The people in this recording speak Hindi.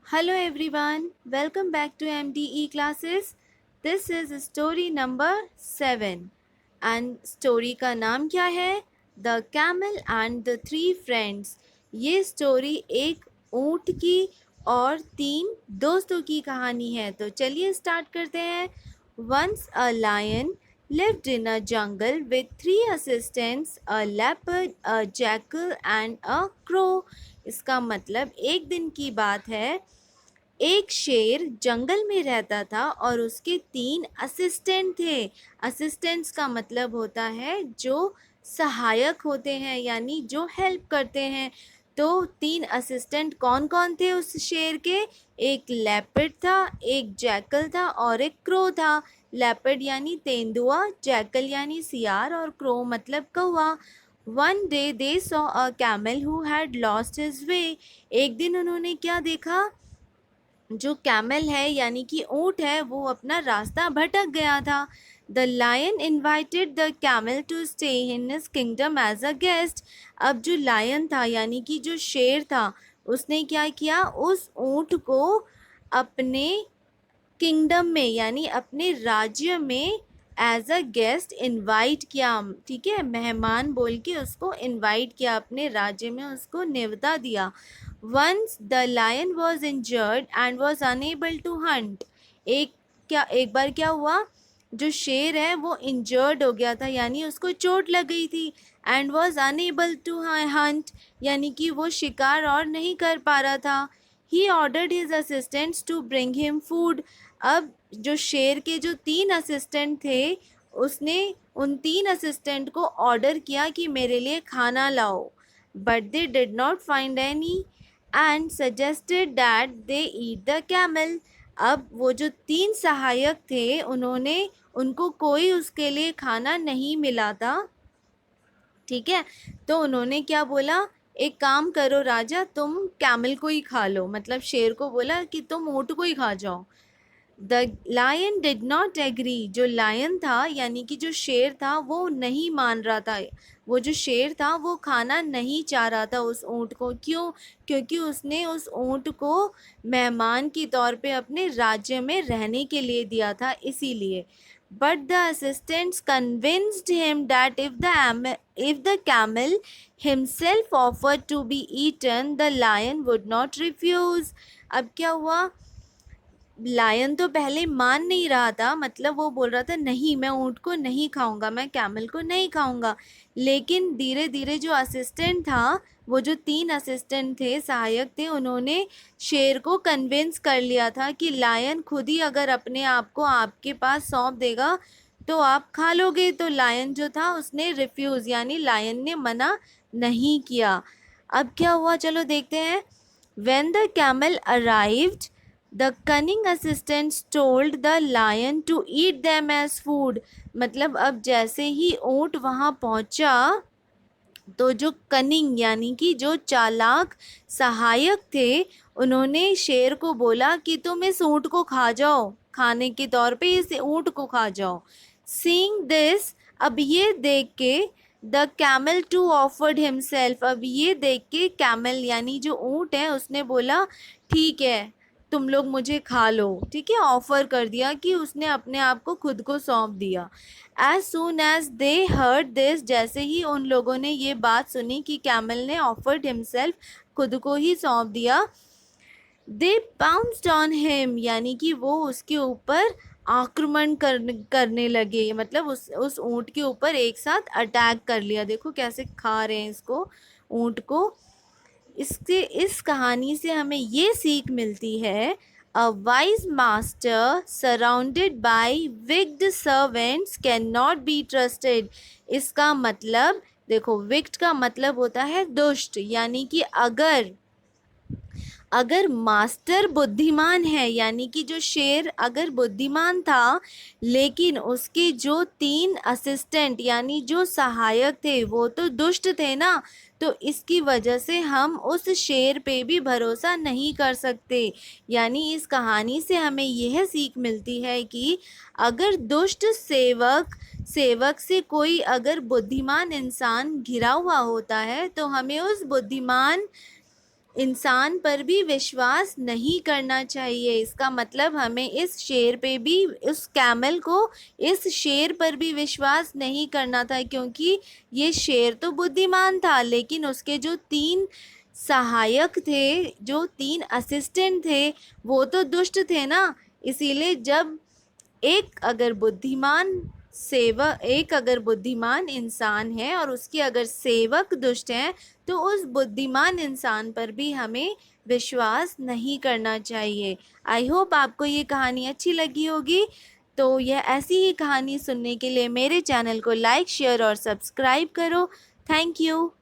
Hello everyone, welcome back to MDE classes. This is story number 7 and story का नाम क्या है? The Camel and the Three Friends. ये स्टोरी एक ऊँट की और 3 दोस्तों की कहानी है। तो चलिए स्टार्ट करते हैं। Once a lion lived in a jungle with 3 assistants, a leopard, a jackal and a crow. इसका मतलब एक दिन की बात है, एक शेर जंगल में रहता था और उसके 3 असिस्टेंट थे। असिस्टेंट्स का मतलब होता है जो सहायक होते हैं, यानी जो हेल्प करते हैं। तो 3 असिस्टेंट कौन कौन थे उस शेर के? एक लेपर्ड था, एक जैकल था और एक क्रो था। लेपर्ड यानी तेंदुआ, जैकल यानी सियार और क्रो मतलब कौवा। One day they saw a camel who had lost his way. एक दिन उन्होंने क्या देखा? जो कैमल है यानी कि ऊँट है, वो अपना रास्ता भटक गया था। The lion invited the camel to stay in his kingdom as a guest. अब जो लायन था यानी कि जो शेर था, उसने क्या किया? उस ऊँट को अपने किंगडम में यानी अपने राज्य में एज अ गेस्ट इनवाइट किया। ठीक है, मेहमान बोल के उसको इनवाइट किया, अपने राज्य में उसको न्योता दिया। Once the lion was injured and was unable to hunt. एक बार क्या हुआ? जो शेर है वो इंजर्ड हो गया था, यानी उसको चोट लग गई थी। And was unable to hunt यानी कि वो शिकार और नहीं कर पा रहा था। He ordered his assistants to bring him food. अब जो शेर के जो 3 असिस्टेंट थे, उसने उन 3 असिस्टेंट को ऑर्डर किया कि मेरे लिए खाना लाओ। But they did not find any and suggested that they eat the camel. अब वो जो 3 सहायक थे, उनको कोई उसके लिए खाना नहीं मिला था। ठीक है, तो उन्होंने क्या बोला? एक काम करो राजा, तुम कैमल को ही खा लो। मतलब शेर को बोला कि तुम ऊँट को ही खा जाओ। The lion did not agree. जो लायन था यानी कि जो शेर था, वो नहीं मान रहा था। वो जो शेर था वो खाना नहीं चाह रहा था उस ऊँट को। क्यों? क्योंकि उसने उस ऊँट को मेहमान के तौर पे अपने राज्य में रहने के लिए दिया था, इसीलिए। But the assistants convinced him that if the camel himself offered to be eaten, the lion would not refuse. अब क्या हुआ? लायन तो पहले मान नहीं रहा था, मतलब वो बोल रहा था नहीं, मैं ऊँट को नहीं खाऊंगा, मैं कैमल को नहीं खाऊंगा। लेकिन धीरे धीरे जो असिस्टेंट था, वो जो 3 असिस्टेंट थे, सहायक थे, उन्होंने शेर को कन्विंस कर लिया था कि लायन खुद ही अगर अपने आप को आपके पास सौंप देगा तो आप खा लोगे। तो लायन जो था उसने रिफ्यूज़ यानी लायन ने मना नहीं किया। अब क्या हुआ, चलो देखते हैं। When the camel arrived, the cunning assistants told the lion to eat them as food. मतलब अब जैसे ही ऊँट वहाँ पहुँचा, तो जो कनिंग यानी कि जो चालाक सहायक थे, उन्होंने शेर को बोला कि तुम इस ऊँट को खा जाओ, खाने के तौर पे इस ऊँट को खा जाओ। सीइंग दिस, अब ये देख के, the camel too offered himself. अब ये देख के कैमल यानी जो ऊँट है, उसने बोला ठीक है, तुम लोग मुझे खा लो। ठीक है, ऑफर कर दिया कि उसने अपने आप को खुद को सौंप दिया। As soon as they heard this, जैसे ही उन लोगों ने ये बात सुनी कि कैमल ने ऑफर्ड हिमसेल्फ, खुद को ही सौंप दिया, दे पाउंस्ड ऑन हिम यानी कि वो उसके ऊपर आक्रमण करने लगे। मतलब उस ऊँट के ऊपर एक साथ अटैक कर लिया। देखो कैसे खा रहे हैं इसको, ऊँट को। इस कहानी से हमें ये सीख मिलती है, a wise master surrounded by wicked servants can not be trusted. इसका मतलब देखो, विक्ड का मतलब होता है दुष्ट, यानी कि अगर मास्टर बुद्धिमान है, यानी कि जो शेर अगर बुद्धिमान था, लेकिन उसके जो 3 असिस्टेंट यानी जो सहायक थे वो तो दुष्ट थे ना, तो इसकी वजह से हम उस शेर पे भी भरोसा नहीं कर सकते। यानी इस कहानी से हमें यह सीख मिलती है कि अगर दुष्ट सेवक से कोई अगर बुद्धिमान इंसान घिरा हुआ होता है, तो हमें उस बुद्धिमान इंसान पर भी विश्वास नहीं करना चाहिए। इसका मतलब हमें इस शेर पे भी, उस कैमल को, इस शेर पर भी विश्वास नहीं करना था, क्योंकि ये शेर तो बुद्धिमान था, लेकिन उसके जो 3 सहायक थे, जो 3 असिस्टेंट थे, वो तो दुष्ट थे ना। इसीलिए जब एक अगर बुद्धिमान इंसान है और उसके अगर सेवक दुष्ट हैं, तो उस बुद्धिमान इंसान पर भी हमें विश्वास नहीं करना चाहिए। आई होप आपको ये कहानी अच्छी लगी होगी। तो यह ऐसी ही कहानी सुनने के लिए मेरे चैनल को लाइक, शेयर और सब्सक्राइब करो। Thank you.